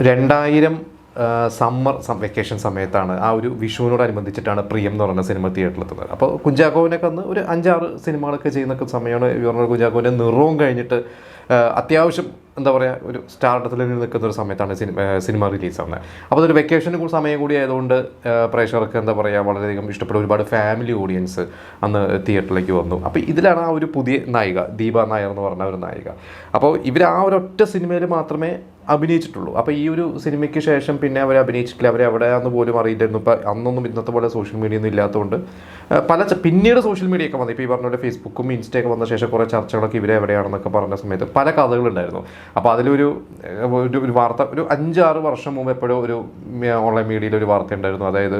2000 summer vacation സമയത്താണ്, ആ ഒരു വിഷുവിനോടനുബന്ധിച്ചിട്ടാണ് പ്രിയം എന്ന് പറയുന്ന സിനിമ തിയേറ്ററിലെത്തുന്നത്. അപ്പോൾ കുഞ്ചാക്കോവിനൊക്കെ അന്ന് ഒരു 5-6 സിനിമകളൊക്കെ ചെയ്യുന്നൊക്കെ സമയമാണ്. ഈ പറഞ്ഞ കുഞ്ചാക്കോവിൻ്റെ നിറവും കഴിഞ്ഞിട്ട് അത്യാവശ്യം എന്താ പറയുക ഒരു സ്റ്റാർട്ടത്തിൽ നിൽക്കുന്ന ഒരു സമയത്താണ് സിനിമ റിലീസാവുന്നത്. അപ്പോൾ അതൊരു വെക്കേഷന് സമയം കൂടി ആയതുകൊണ്ട് പ്രേക്ഷകർക്ക് എന്താ പറയുക വളരെയധികം ഇഷ്ടപ്പെട്ട ഒരുപാട് ഫാമിലി ഓഡിയൻസ് അന്ന് തിയേറ്ററിലേക്ക് വന്നു. അപ്പോൾ ഇതിലാണ് ആ ഒരു പുതിയ നായിക ദീപ നായർ എന്ന് പറഞ്ഞ ഒരു നായിക. അപ്പോൾ ഇവർ ആ ഒരൊറ്റ സിനിമയിൽ മാത്രമേ അഭിനയിച്ചിട്ടുള്ളൂ. അപ്പോൾ ഈ ഒരു സിനിമയ്ക്ക് ശേഷം പിന്നെ അവർ അഭിനയിച്ചിട്ടില്ല, അവരെ എവിടെയാണെന്ന് പോലും അറിയില്ലായിരുന്നു. ഇപ്പോൾ അന്നൊന്നും ഇന്നത്തെ പോലെ സോഷ്യൽ മീഡിയ ഒന്നും ഇല്ലാത്തതുകൊണ്ട് പിന്നീട് സോഷ്യൽ മീഡിയ ഒക്കെ വന്നു. ഇപ്പോൾ ഈ പറഞ്ഞ പോലെ ഫേസ്ബുക്കും ഇൻസ്റ്റയൊക്കെ വന്ന ശേഷം കുറേ ചർച്ചകളൊക്കെ ഇവരെ എവിടെയാണെന്നൊക്കെ പറഞ്ഞ സമയത്ത് പല കഥകളുണ്ടായിരുന്നു. അപ്പോൾ അതിലൊരു വാർത്ത ഒരു 5-6 വർഷം മുമ്പ് എപ്പോഴും ഒരു ഓൺലൈൻ മീഡിയയിൽ ഒരു വാർത്ത ഉണ്ടായിരുന്നു. അതായത്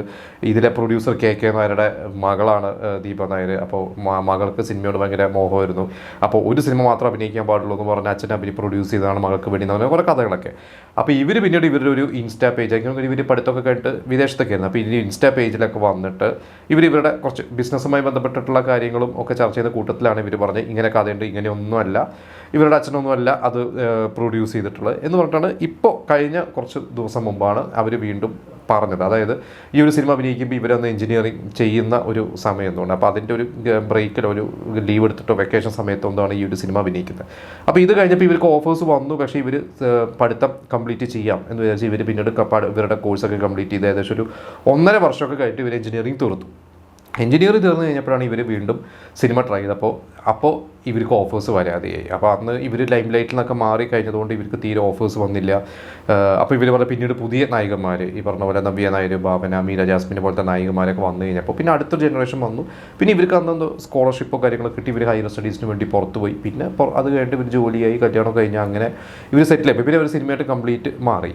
ഇതിലെ പ്രൊഡ്യൂസർ കെ നായരുടെ മകളാണ് ദീപ നായർ. അപ്പോൾ മകൾക്ക് സിനിമയോട് ഭയങ്കര മോഹമായിരുന്നു. അപ്പോൾ ഒരു സിനിമ മാത്രം അഭിനയിക്കാൻ പാടുള്ളൂ എന്ന് പറഞ്ഞ് അച്ഛൻ പ്രൊഡ്യൂസ് ചെയ്തതാണ് മകൾക്ക് വേണ്ടി എന്ന് പറഞ്ഞാൽ കുറേ കഥകളൊക്കെ. അപ്പോൾ ഇവർ പിന്നീട് ഇവരുടെ ഒരു ഇൻസ്റ്റാ പേജ് ആയിരിക്കും, ഇവർ പഠിത്തമൊക്കെ കഴിഞ്ഞിട്ട് വിദേശത്തൊക്കെ ആയിരുന്നു. അപ്പോൾ ഈ ഇൻസ്റ്റാ പേജിലൊക്കെ വന്നിട്ട് ഇവരുടെ കുറച്ച് ബിസിനസ്സുമായി ബന്ധപ്പെട്ടിട്ടുള്ള കാര്യങ്ങളും ഒക്കെ ചർച്ച ചെയ്യുന്ന കൂട്ടത്തിലാണ് ഇവർ പറഞ്ഞത് ഇങ്ങനെ കഥയുണ്ട്, ഇങ്ങനെയൊന്നുമല്ല, ഇവരുടെ അച്ഛനൊന്നുമല്ല അത് പ്രൊഡ്യൂസ് ചെയ്തിട്ടുള്ളത് എന്ന് പറഞ്ഞിട്ടാണ് ഇപ്പോൾ കഴിഞ്ഞ കുറച്ച് ദിവസം മുമ്പാണ് അവർ വീണ്ടും പറഞ്ഞത്. അതായത് ഈ ഒരു സിനിമ അഭിനയിക്കുമ്പോൾ ഇവരൊന്ന് എഞ്ചിനീയറിങ് ചെയ്യുന്ന ഒരു സമയം എന്തുകൊണ്ട്, അപ്പോൾ അതിൻ്റെ ഒരു ബ്രേക്കിലോ ഒരു ലീവ് എടുത്തിട്ടോ വെക്കേഷൻ സമയത്തോ എന്താണ് ഈ ഒരു സിനിമ അഭിനയിക്കുന്നത്. അപ്പോൾ ഇത് കഴിഞ്ഞപ്പോൾ ഇവർക്ക് ഓഫേഴ്സ് വന്നു. പക്ഷേ ഇവർ പഠിത്തം കംപ്ലീറ്റ് ചെയ്യാം എന്ന് വിചാരിച്ച് ഇവർ പിന്നീട് ഇവരുടെ കോഴ്സൊക്കെ കംപ്ലീറ്റ് ചെയ്ത് ഏകദേശം ഒരു 1.5 വർഷമൊക്കെ കഴിഞ്ഞിട്ട് ഇവർ എഞ്ചിനീയറിങ് തീർത്തു. എഞ്ചിനീയറിംഗ് തീർന്നു കഴിഞ്ഞപ്പോഴാണ് ഇവർ വീണ്ടും സിനിമ ട്രൈ ചെയ്തപ്പോൾ ഇവർക്ക് ഓഫേഴ്സ് വരാതെയായി. അപ്പോൾ അന്ന് ഇവർ ലൈം ലൈറ്റിൽ നിന്നൊക്കെ മാറി കഴിഞ്ഞതുകൊണ്ട് ഇവർക്ക് തീരെ ഓഫേഴ്സ് വന്നില്ല. അപ്പോൾ ഇവർ പറഞ്ഞ പിന്നീട് പുതിയ നായികന്മാർ ഈ പറഞ്ഞ പോലെ നവ്യ നായർ, ഭാവന, മീര ജാസ്മിനെ പോലത്തെ നായികമാരൊക്കെ വന്നു കഴിഞ്ഞപ്പോൾ പിന്നെ അടുത്തൊരു ജനറേഷൻ വന്നു. പിന്നെ ഇവർക്ക് അന്നെന്തോ സ്കോളർഷിപ്പോ കാര്യങ്ങളൊക്കെ കിട്ടി ഇവർ ഹയർ സ്റ്റഡീസിന് വേണ്ടി പുറത്ത് പോയി. പിന്നെ അത് കഴിഞ്ഞിട്ട് ഇവർ ജോലിയായി, കല്യാണം കഴിഞ്ഞാൽ അങ്ങനെ ഇവർ സെറ്റിലായി. പിന്നെ ഇവർ സിനിമയായിട്ട് കംപ്ലീറ്റ് മാറി.